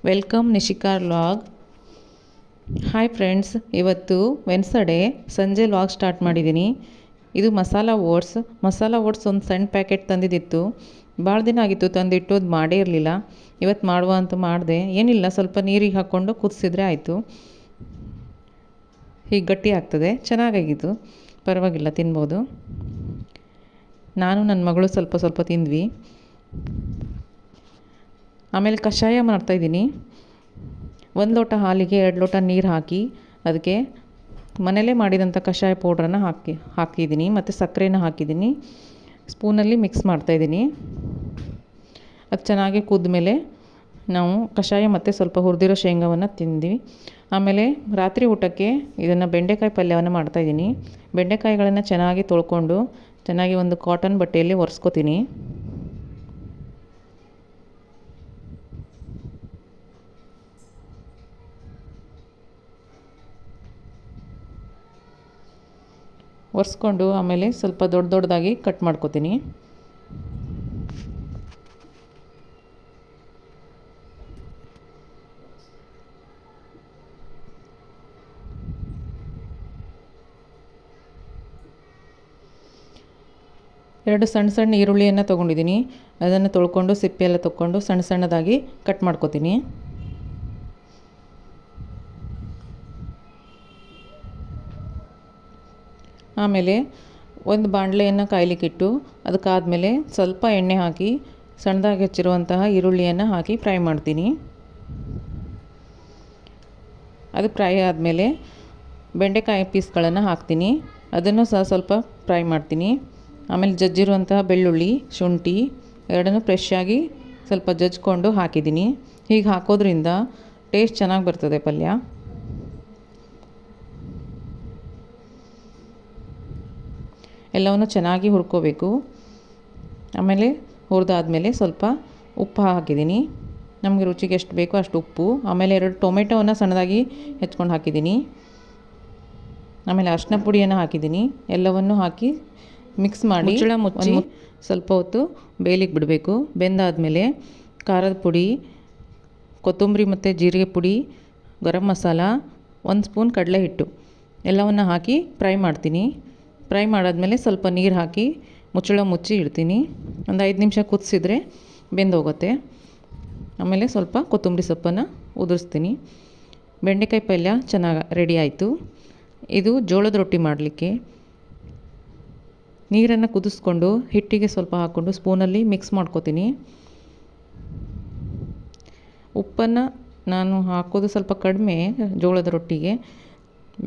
Welcome Nishika vlog. Hi friends, ಇವತ್ತು Wednesday ಸಂಜೆ vlog start ಮಾಡಿದ್ದೀನಿ. ಇದು ಮಸಾಲ ಓಟ್ಸ್ ಒಂದು ಸಣ್ಣ ಪ್ಯಾಕೆಟ್ ತಂದಿದ್ದಿತ್ತು. ಭಾಳ ದಿನ ಆಗಿತ್ತು ತಂದಿಟ್ಟು, ಅದು ಮಾಡೇ ಇರಲಿಲ್ಲ. ಇವತ್ತು ಮಾಡುವ ಅಂತ ಮಾಡಿದೆ. ಏನಿಲ್ಲ, ಸ್ವಲ್ಪ ನೀರಿಗೆ ಹಾಕ್ಕೊಂಡು ಕುದಿಸಿದ್ರೆ ಆಯಿತು. ಹೀಗೆ ಗಟ್ಟಿ ಆಗ್ತದೆ, ಚೆನ್ನಾಗಾಗಿತ್ತು, ಪರವಾಗಿಲ್ಲ, ತಿನ್ಬೋದು. ನಾನು ನನ್ನ ಮಗಳು ಸ್ವಲ್ಪ ತಿಂದ್ವಿ. ಆಮೇಲೆ ಕಷಾಯ ಮಾಡ್ತಾಯಿದ್ದೀನಿ. 1 ಲೋಟ ಹಾಲಿಗೆ 2 ಲೋಟ ನೀರು ಹಾಕಿ ಅದಕ್ಕೆ ಮನೇಲೇ ಮಾಡಿದಂಥ ಕಷಾಯ ಪೌಡ್ರನ್ನು ಹಾಕಿದ್ದೀನಿ ಮತ್ತು ಸಕ್ಕರೆನ ಹಾಕಿದ್ದೀನಿ. ಸ್ಪೂನಲ್ಲಿ ಮಿಕ್ಸ್ ಮಾಡ್ತಾಯಿದ್ದೀನಿ. ಅದು ಚೆನ್ನಾಗಿ ಕುದ್ಮೇಲೆ ನಾವು ಕಷಾಯ ಮತ್ತು ಸ್ವಲ್ಪ ಹುರಿದಿರೋ ಶೇಂಗಾವನ್ನು ತಿಂದ್ವಿ. ಆಮೇಲೆ ರಾತ್ರಿ ಊಟಕ್ಕೆ ಇದನ್ನು ಬೆಂಡೆಕಾಯಿ ಪಲ್ಯವನ್ನು ಮಾಡ್ತಾಯಿದ್ದೀನಿ. ಬೆಂಡೆಕಾಯಿಗಳನ್ನು ಚೆನ್ನಾಗಿ ತೊಳ್ಕೊಂಡು ಚೆನ್ನಾಗಿ ಒಂದು ಕಾಟನ್ ಬಟ್ಟೆಯಲ್ಲಿ ಒರೆಸ್ಕೊತೀನಿ. ಒರೆಸ್ಕೊಂಡು ಆಮೇಲೆ ಸ್ವಲ್ಪ ದೊಡ್ಡದಾಗಿ ಕಟ್ ಮಾಡ್ಕೊತೀನಿ. ಎರಡು ಸಣ್ಣ ಈರುಳ್ಳಿಯನ್ನು ತೊಗೊಂಡಿದ್ದೀನಿ. ಅದನ್ನು ತೊಳ್ಕೊಂಡು ಸಿಪ್ಪೆಯೆಲ್ಲ ತೊಗೊಂಡು ಸಣ್ಣದಾಗಿ ಕಟ್ ಮಾಡ್ಕೊತೀನಿ. ಆಮೇಲೆ ಒಂದು ಬಾಣಲೆಯನ್ನು ಕಾಯ್ಲಿಕ್ಕಿಟ್ಟು ಅದಕ್ಕಾದಮೇಲೆ ಸ್ವಲ್ಪ ಎಣ್ಣೆ ಹಾಕಿ ಸಣ್ಣದಾಗಿ ಹೆಚ್ಚಿರುವಂತಹ ಈರುಳ್ಳಿಯನ್ನು ಹಾಕಿ ಫ್ರೈ ಮಾಡ್ತೀನಿ. ಅದು ಫ್ರೈ ಆದಮೇಲೆ ಬೆಂಡೆಕಾಯಿ ಪೀಸ್ಗಳನ್ನು ಹಾಕ್ತೀನಿ. ಅದನ್ನು ಸಹ ಸ್ವಲ್ಪ ಫ್ರೈ ಮಾಡ್ತೀನಿ. ಆಮೇಲೆ ಜಜ್ಜಿರುವಂತಹ ಬೆಳ್ಳುಳ್ಳಿ, ಶುಂಠಿ ಎರಡನ್ನೂ ಫ್ರೆಶ್ ಆಗಿ ಸ್ವಲ್ಪ ಜಜ್ಜಿಕೊಂಡು ಹಾಕಿದ್ದೀನಿ. ಹೀಗೆ ಹಾಕೋದ್ರಿಂದ ಟೇಸ್ಟ್ ಚೆನ್ನಾಗಿ ಬರ್ತದೆ ಪಲ್ಯ. ಎಲ್ಲವನ್ನು ಚೆನ್ನಾಗಿ ಹುರ್ಕೋಬೇಕು. ಆಮೇಲೆ ಹುರಿದಾದ್ಮೇಲೆ ಸ್ವಲ್ಪ ಉಪ್ಪು ಹಾಕಿದ್ದೀನಿ. ನಮಗೆ ರುಚಿಗೆ ಎಷ್ಟು ಬೇಕೋ ಅಷ್ಟು ಉಪ್ಪು. ಆಮೇಲೆ 2 ಟೊಮೆಟೊವನ್ನು ಸಣ್ಣದಾಗಿ ಹೆಚ್ಕೊಂಡು ಹಾಕಿದ್ದೀನಿ. ಆಮೇಲೆ ಅರಿಶಿನ ಪುಡಿಯನ್ನು ಹಾಕಿದ್ದೀನಿ. ಎಲ್ಲವನ್ನು ಹಾಕಿ ಮಿಕ್ಸ್ ಮಾಡಿ ಮುಚ್ಚಿ ಸ್ವಲ್ಪ ಹೊತ್ತು ಬೇಯಲಿಕ್ಕೆ ಬಿಡಬೇಕು. ಬೆಂದಾದಮೇಲೆ ಖಾರದ ಪುಡಿ, ಕೊತ್ತಂಬರಿ ಮತ್ತು ಜೀರಿಗೆ ಪುಡಿ, ಗರಂ ಮಸಾಲ, 1 ಸ್ಪೂನ್ ಕಡಲೆ ಹಿಟ್ಟು ಎಲ್ಲವನ್ನು ಹಾಕಿ ಫ್ರೈ ಮಾಡ್ತೀನಿ. ಫ್ರೈ ಮಾಡಾದ್ಮೇಲೆ ಸ್ವಲ್ಪ ನೀರು ಹಾಕಿ ಮುಚ್ಚಿ ಇಡ್ತೀನಿ. ಒಂದು 5 ನಿಮಿಷ ಕುದಿಸಿದ್ರೆ ಬೆಂದೋಗುತ್ತೆ. ಆಮೇಲೆ ಸ್ವಲ್ಪ ಕೊತ್ತಂಬರಿ ಸೊಪ್ಪನ್ನು ಉದುರಿಸ್ತೀನಿ. ಬೆಂಡೆಕಾಯಿ ಪಲ್ಯ ಚೆನ್ನಾಗಿ ರೆಡಿ ಆಯಿತು. ಇದು ಜೋಳದ ರೊಟ್ಟಿ ಮಾಡಲಿಕ್ಕೆ ನೀರನ್ನು ಕುದಿಸ್ಕೊಂಡು ಹಿಟ್ಟಿಗೆ ಸ್ವಲ್ಪ ಹಾಕ್ಕೊಂಡು ಸ್ಪೂನಲ್ಲಿ ಮಿಕ್ಸ್ ಮಾಡ್ಕೊತೀನಿ. ಉಪ್ಪನ್ನು ನಾನು ಹಾಕೋದು ಸ್ವಲ್ಪ ಕಡಿಮೆ ಜೋಳದ ರೊಟ್ಟಿಗೆ,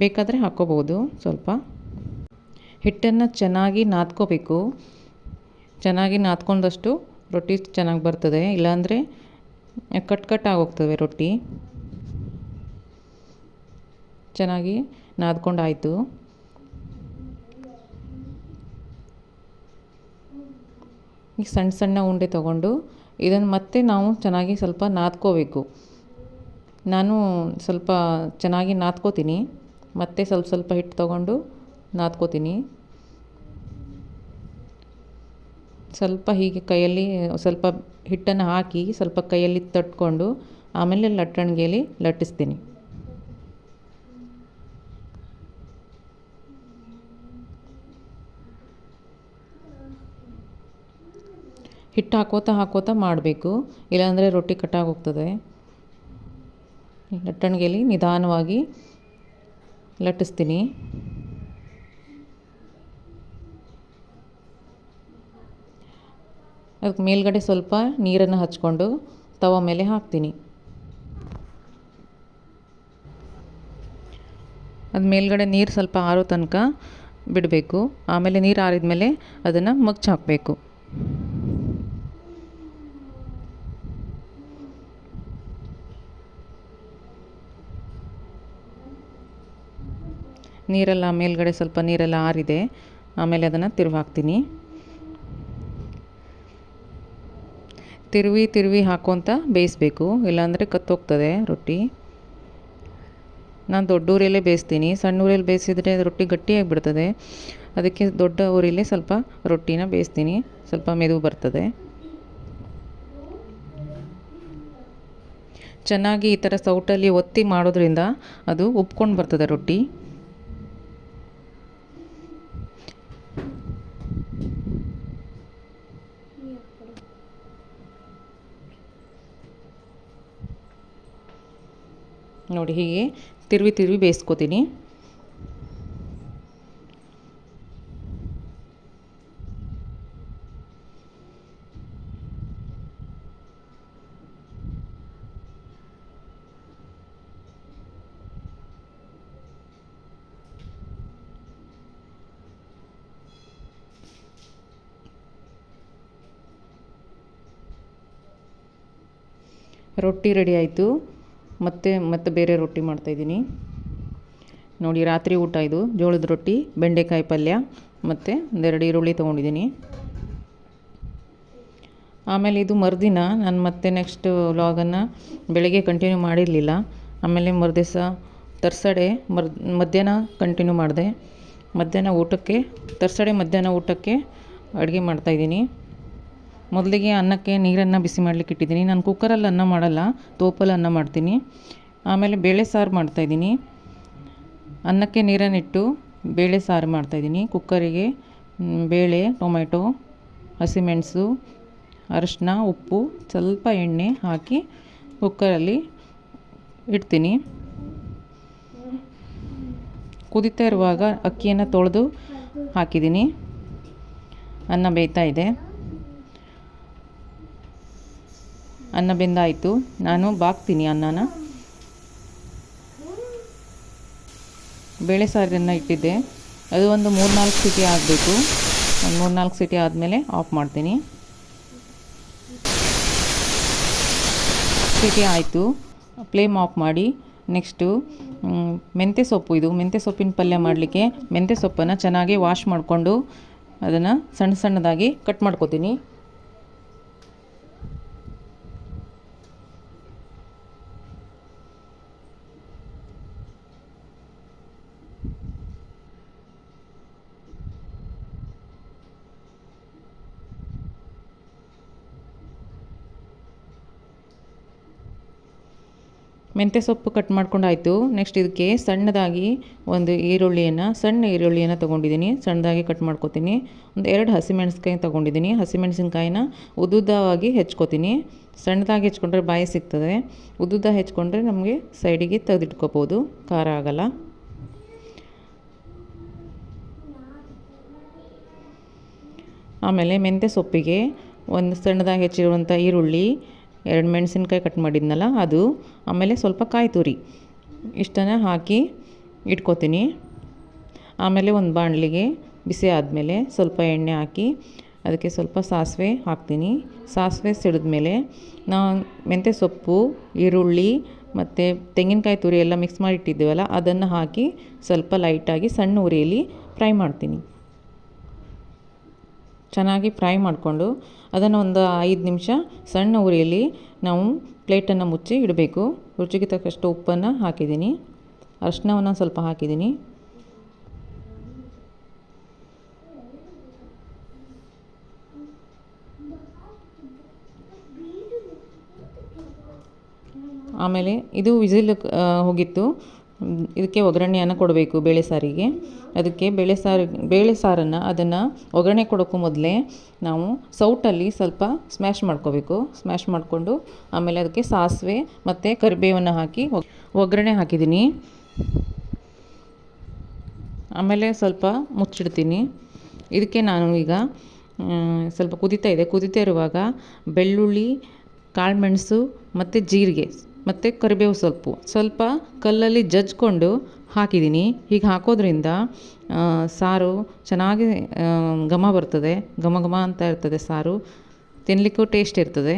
ಬೇಕಾದರೆ ಹಾಕ್ಕೋಬೋದು ಸ್ವಲ್ಪ. ಹಿಟ್ಟನ್ನು ಚೆನ್ನಾಗಿ ನಾದ್ಕೋಬೇಕು. ಚೆನ್ನಾಗಿ ನಾದ್ಕೊಂಡಷ್ಟು ರೊಟ್ಟಿ ಚೆನ್ನಾಗಿ ಬರ್ತದೆ, ಇಲ್ಲಾಂದರೆ ಕಟ್ ಆಗೋಗ್ತವೆ ರೊಟ್ಟಿ. ಚೆನ್ನಾಗಿ ನಾದ್ಕೊಂಡಾಯಿತು. ಈಗ ಸಣ್ಣ ಉಂಡೆ ತೊಗೊಂಡು ಇದನ್ನು ಮತ್ತೆ ನಾವು ಚೆನ್ನಾಗಿ ಸ್ವಲ್ಪ ನಾದ್ಕೋಬೇಕು. ನಾನು ಸ್ವಲ್ಪ ಚೆನ್ನಾಗಿ ನಾದ್ಕೋತೀನಿ. ಮತ್ತೆ ಸ್ವಲ್ಪ ಹಿಟ್ಟು ತೊಗೊಂಡು ನಾದ್ಕೋತೀನಿ. ಸ್ವಲ್ಪ ಹೀಗೆ ಕೈಯಲ್ಲಿ ಸ್ವಲ್ಪ ಹಿಟ್ಟನ್ನು ಹಾಕಿ ಸ್ವಲ್ಪ ಕೈಯಲ್ಲಿ ತಟ್ಕೊಂಡು ಆಮೇಲೆ ಲಟ್ಟಣಿಗೆಯಲ್ಲಿ ಲಟ್ಟಿಸ್ತೀನಿ. ಹಿಟ್ಟು ಹಾಕೋತಾ ಮಾಡಬೇಕು, ಇಲ್ಲಾಂದರೆ ರೊಟ್ಟಿ ಕಟ್ಟಾಗೋಗ್ತದೆ. ಲಟ್ಟಣಿಗೆಯಲ್ಲಿ ನಿಧಾನವಾಗಿ ಲಟ್ಟಿಸ್ತೀನಿ. ಅದಕ್ಕೆ ಮೇಲ್ಗಡೆ ಸ್ವಲ್ಪ ನೀರನ್ನು ಹಚ್ಕೊಂಡು ತವ ಮೇಲೆ ಹಾಕ್ತೀನಿ. ಅದು ಮೇಲ್ಗಡೆ ನೀರು ಸ್ವಲ್ಪ ಆರೋ ತನಕ ಬಿಡಬೇಕು. ಆಮೇಲೆ ನೀರು ಆರಿದ ಮೇಲೆ ಅದನ್ನು ಮಗ್ಚಿ ಹಾಕಬೇಕು. ಮೇಲ್ಗಡೆ ಸ್ವಲ್ಪ ನೀರೆಲ್ಲ ಆರಿದೆ. ಆಮೇಲೆ ಅದನ್ನು ಹಾಕ್ತೀನಿ. ತಿರುವಿ ಹಾಕೋಂತ ಬೇಯಿಸಬೇಕು, ಇಲ್ಲಾಂದರೆ ಕತ್ತೋಗ್ತದೆ ರೊಟ್ಟಿ. ನಾನು ದೊಡ್ಡ ಊರಿಯಲ್ಲೇ ಬೇಯಿಸ್ತೀನಿ. ಸಣ್ಣ ಊರಲ್ಲಿ ಬೇಯಿಸಿದರೆ ರೊಟ್ಟಿ ಗಟ್ಟಿಯಾಗಿ ಬಿಡ್ತದೆ. ಅದಕ್ಕೆ ದೊಡ್ಡ ಊರಿಯಲ್ಲೇ ಸ್ವಲ್ಪ ರೊಟ್ಟಿನ ಬೇಯಿಸ್ತೀನಿ, ಸ್ವಲ್ಪ ಮೆದು ಬರ್ತದೆ. ಚೆನ್ನಾಗಿ ಈ ಥರ ಸೌಟಲ್ಲಿ ಒತ್ತಿ ಮಾಡೋದ್ರಿಂದ ಅದು ಉಬ್ಕೊಂಡು ಬರ್ತದೆ ರೊಟ್ಟಿ. ನೋಡಿ ಹೀಗೆ ತಿರುವಿ ಬೇಯಿಸ್ಕೊತೀನಿ. ರೊಟ್ಟಿ ರೆಡಿ ಆಯಿತು. ಮತ್ತೆ ಬೇರೆ ರೊಟ್ಟಿ ಮಾಡ್ತಾಯಿದ್ದೀನಿ. ನೋಡಿ ರಾತ್ರಿ ಊಟ ಇದು ಜೋಳದ ರೊಟ್ಟಿ, ಬೆಂಡೆಕಾಯಿ ಪಲ್ಯ ಮತ್ತು ಒಂದೆರಡು ಈರುಳ್ಳಿ ತೊಗೊಂಡಿದ್ದೀನಿ. ಆಮೇಲೆ ಇದು ಮರುದಿನ ನಾನು ಮತ್ತೆ ನೆಕ್ಸ್ಟ್ ವ್ಲಾಗನ್ನು ಬೆಳಗ್ಗೆ ಕಂಟಿನ್ಯೂ ಮಾಡಿರಲಿಲ್ಲ. ಆಮೇಲೆ ಮರುದಿವಸ ತರ್ಸಡೆ ಮಧ್ಯಾಹ್ನ ಕಂಟಿನ್ಯೂ ಮಾಡಿದೆ. ಮಧ್ಯಾಹ್ನ ಊಟಕ್ಕೆ ಅಡುಗೆ ಮಾಡ್ತಾಯಿದ್ದೀನಿ. ಮೊದಲಿಗೆ ಅನ್ನಕ್ಕೆ ನೀರನ್ನು ಬಿಸಿ ಮಾಡಲಿಕ್ಕೆ ಇಟ್ಟಿದ್ದೀನಿ. ನಾನು ಕುಕ್ಕರಲ್ಲಿ ಅನ್ನ ಮಾಡಲ್ಲ, ತೋಪಲ್ಲಿ ಅನ್ನ ಮಾಡ್ತೀನಿ. ಆಮೇಲೆ ಬೇಳೆ ಸಾರು ಮಾಡ್ತಾಯಿದ್ದೀನಿ. ಅನ್ನಕ್ಕೆ ನೀರನ್ನಿಟ್ಟು ಬೇಳೆ ಸಾರು ಮಾಡ್ತಾಯಿದ್ದೀನಿ. ಕುಕ್ಕರಿಗೆ ಬೇಳೆ, ಟೊಮೆಟೊ, ಹಸಿಮೆಣಸು, ಅರಿಶಿನ, ಉಪ್ಪು, ಸ್ವಲ್ಪ ಎಣ್ಣೆ ಹಾಕಿ ಕುಕ್ಕರಲ್ಲಿ ಇಡ್ತೀನಿ. ಕುದೀತಾ ಇರುವಾಗ ಅಕ್ಕಿಯನ್ನು ತೊಳೆದು ಹಾಕಿದ್ದೀನಿ. ಅನ್ನ ಬೇಯ್ತಾ ಇದೆ. ಅನ್ನ ಬೆಂದಾಯಿತು. ನಾನು ಬಾಗ್ತೀನಿ ಅನ್ನನ. ಬೇಳೆ ಸಾರನ್ನು ಇಟ್ಟಿದ್ದೆ, ಅದು ಒಂದು 3-4 ಸೀಟಿ ಆಗಬೇಕು. ಒಂದು 3-4 ಸೀಟಿ ಆದಮೇಲೆ ಆಫ್ ಮಾಡ್ತೀನಿ. ಸೀಟಿ ಆಯಿತು, ಫ್ಲೇಮ್ ಆಫ್ ಮಾಡಿ ನೆಕ್ಸ್ಟು ಮೆಂತ್ಯ ಸೊಪ್ಪಿನ ಪಲ್ಯ ಮಾಡಲಿಕ್ಕೆ ಮೆಂತ್ಯ ಸೊಪ್ಪನ್ನು ಚೆನ್ನಾಗಿ ವಾಶ್ ಮಾಡಿಕೊಂಡು ಅದನ್ನು ಸಣ್ಣದಾಗಿ ಕಟ್ ಮಾಡ್ಕೊತೀನಿ. ಮೆಂತ್ಯ ಸೊಪ್ಪು ಕಟ್ ಮಾಡ್ಕೊಂಡಾಯಿತು. ನೆಕ್ಸ್ಟ್ ಇದಕ್ಕೆ ಸಣ್ಣದಾಗಿ ಸಣ್ಣ ಈರುಳ್ಳಿಯನ್ನು ತೊಗೊಂಡಿದ್ದೀನಿ. ಸಣ್ಣದಾಗಿ ಕಟ್ ಮಾಡ್ಕೊತೀನಿ. ಒಂದು 2 ಹಸಿಮೆಣಸಿನ್ಕಾಯಿ ತೊಗೊಂಡಿದ್ದೀನಿ. ಹಸಿಮೆಣಸಿನ್ಕಾಯಿನ ಉದ್ದುದ್ದವಾಗಿ ಹೆಚ್ಕೊತೀನಿ. ಸಣ್ಣದಾಗಿ ಹೆಚ್ಕೊಂಡ್ರೆ ಬಾಯಿ ಸಿಗ್ತದೆ. ಉದ್ದುದ್ದ ಹೆಚ್ಕೊಂಡ್ರೆ ನಮಗೆ ಸೈಡಿಗೆ ತೆಗೆದಿಟ್ಕೋಬೋದು, ಖಾರ ಆಗಲ್ಲ. ಆಮೇಲೆ ಮೆಂತ್ಯ ಸೊಪ್ಪಿಗೆ ಒಂದು ಸಣ್ಣದಾಗಿ ಹೆಚ್ಚಿರುವಂಥ ಈರುಳ್ಳಿ, 2 ಮೆಣಸಿನ್ಕಾಯಿ ಕಟ್ ಮಾಡಿದ್ನಲ್ಲ ಅದು, ಆಮೇಲೆ ಸ್ವಲ್ಪ ಕಾಯಿ ತುರಿ ಇಷ್ಟನ್ನು ಹಾಕಿ ಇಟ್ಕೊತೀನಿ. ಆಮೇಲೆ ಒಂದು ಬಾಣಲಿಗೆ ಬಿಸಿ ಆದಮೇಲೆ ಸ್ವಲ್ಪ ಎಣ್ಣೆ ಹಾಕಿ ಅದಕ್ಕೆ ಸ್ವಲ್ಪ ಸಾಸಿವೆ ಹಾಕ್ತೀನಿ. ಸಾಸಿವೆ ಸಿಡಿದ್ಮೇಲೆ ನಾನು ಮೆಂತ್ಯ ಸೊಪ್ಪು, ಈರುಳ್ಳಿ ಮತ್ತು ತೆಂಗಿನಕಾಯಿ ತುರಿ ಎಲ್ಲ ಮಿಕ್ಸ್ ಮಾಡಿ ಇಟ್ಟಿದ್ದೀವಲ್ಲ ಅದನ್ನು ಹಾಕಿ ಸ್ವಲ್ಪ ಲೈಟಾಗಿ ಸಣ್ಣ ಉರಿಯಲ್ಲಿ ಫ್ರೈ ಮಾಡ್ತೀನಿ. ಚೆನ್ನಾಗಿ ಫ್ರೈ ಮಾಡಿಕೊಂಡು ಅದನ್ನು ಒಂದು 5 ನಿಮಿಷ ಸಣ್ಣ ಉರಿಯಲ್ಲಿ ನಾವು ಪ್ಲೇಟನ್ನು ಮುಚ್ಚಿ ಇಡಬೇಕು. ರುಚಿಗೆ ತಕ್ಕಷ್ಟು ಉಪ್ಪನ್ನು ಹಾಕಿದ್ದೀನಿ. ಅರಿಶಿನವನ್ನು ಸ್ವಲ್ಪ ಹಾಕಿದ್ದೀನಿ. ಆಮೇಲೆ ಇದು ವಿಸಿಲ್ ಹೋಗಿತ್ತು. ಇದಕ್ಕೆ ಒಗ್ಗರಣೆಯನ್ನು ಕೊಡಬೇಕು ಬೇಳೆ ಸಾರಿಗೆ. ಅದಕ್ಕೆ ಬೇಳೆ ಸಾರನ್ನು ಅದನ್ನು ಒಗ್ಗರಣೆ ಕೊಡೋಕ್ಕೂ ಮೊದಲೇ ನಾವು ಸೌಟಲ್ಲಿ ಸ್ವಲ್ಪ ಸ್ಮ್ಯಾಶ್ ಮಾಡ್ಕೋಬೇಕು. ಸ್ಮ್ಯಾಶ್ ಮಾಡಿಕೊಂಡು ಆಮೇಲೆ ಅದಕ್ಕೆ ಸಾಸಿವೆ ಮತ್ತು ಕರಿಬೇವನ್ನು ಹಾಕಿ ಒಗ್ಗರಣೆ ಹಾಕಿದ್ದೀನಿ. ಆಮೇಲೆ ಸ್ವಲ್ಪ ಮುಚ್ಚಿಡ್ತೀನಿ. ಇದಕ್ಕೆ ನಾನು ಈಗ ಸ್ವಲ್ಪ ಕುದೀತಾ ಇರುವಾಗ ಬೆಳ್ಳುಳ್ಳಿ, ಕಾಳುಮೆಣಸು ಮತ್ತು ಜೀರಿಗೆ ಮತ್ತು ಕರಿಬೇವು ಸ್ವಲ್ಪ ಕಲ್ಲಲ್ಲಿ ಜಜ್ಜಿಕೊಂಡು ಹಾಕಿದ್ದೀನಿ. ಹೀಗೆ ಹಾಕೋದ್ರಿಂದ ಸಾರು ಚೆನ್ನಾಗಿ ಘಮ ಬರ್ತದೆ. ಘಮ ಅಂತ ಇರ್ತದೆ ಸಾರು, ತಿನ್ನಲಿಕ್ಕೂ ಟೇಸ್ಟ್ ಇರ್ತದೆ.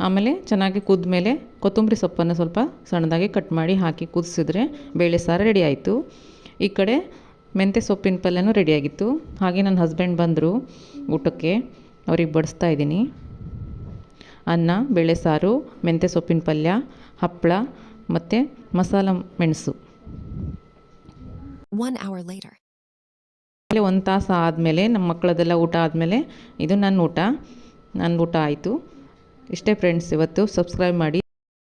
ಆಮೇಲೆ ಚೆನ್ನಾಗಿ ಕುದ್ಮೇಲೆ ಕೊತ್ತಂಬರಿ ಸೊಪ್ಪನ್ನು ಸ್ವಲ್ಪ ಸಣ್ಣದಾಗಿ ಕಟ್ ಮಾಡಿ ಹಾಕಿ ಕುದಿಸಿದ್ರೆ ಬೇಳೆ ಸಾರು ರೆಡಿ ಆಯಿತು. ಈ ಕಡೆ ಮೆಂತ್ಯ ಸೊಪ್ಪಿನ ಪಲ್ಯನೂ ರೆಡಿಯಾಗಿತ್ತು. ಹಾಗೆ ನನ್ನ ಹಸ್ಬೆಂಡ್ ಬಂದರು ಊಟಕ್ಕೆ, ಅವ್ರಿಗೆ ಬಡಿಸ್ತಾ ಇದ್ದೀನಿ. ಅನ್ನ, ಬೇಳೆ ಸಾರು, ಮೆಂತ್ಯ ಸೊಪ್ಪಿನ ಪಲ್ಯ, ಹಪ್ಪಳ ಮತ್ತು ಮಸಾಲ ಮೆಣಸು. 1 hour later. ಆಮೇಲೆ 1 ತಾಸು ಆದಮೇಲೆ ನಮ್ಮ ಮಕ್ಕಳದೆಲ್ಲ ಊಟ ಆದಮೇಲೆ ಇದು ನನ್ನ ಊಟ ಆಯಿತು. ಇಷ್ಟೇ ಫ್ರೆಂಡ್ಸ್, ಇವತ್ತು ಸಬ್ಸ್ಕ್ರೈಬ್ ಮಾಡಿ.